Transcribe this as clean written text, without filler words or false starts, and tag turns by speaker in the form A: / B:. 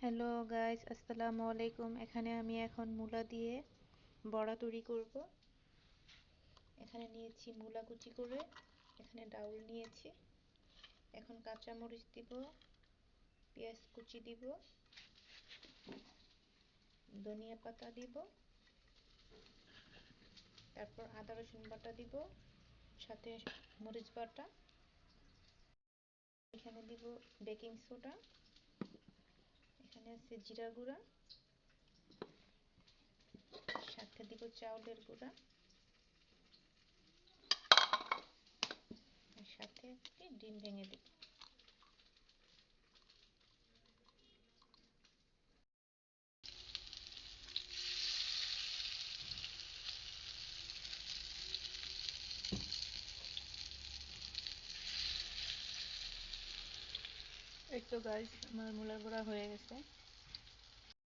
A: Hello guys, আসসালামু আলাইকুম। এখানে আমি এখন মূলা দিয়ে বড়া তৈরি করব। এখানে নিয়েছি মূলা কুচি করে, এখানে ডাউল নিয়েছি। এখন কাঁচা মরিচ দিব, পেঁয়াজ কুচি দিব, ধনিয়া পাতা দিব, তারপর আদা রসুন বাটা দিব, সাথে মরিচ বাটা। এখানে দিব বেকিং সোডা, এখানে আছে জিরা গুঁড়া, সাথে দিব চাউলের গুঁড়া, আর সাথে একটি ডিম ভেঙে দিব। এই তো গাইস, আমার মূলার বড়া হয়ে গেছে।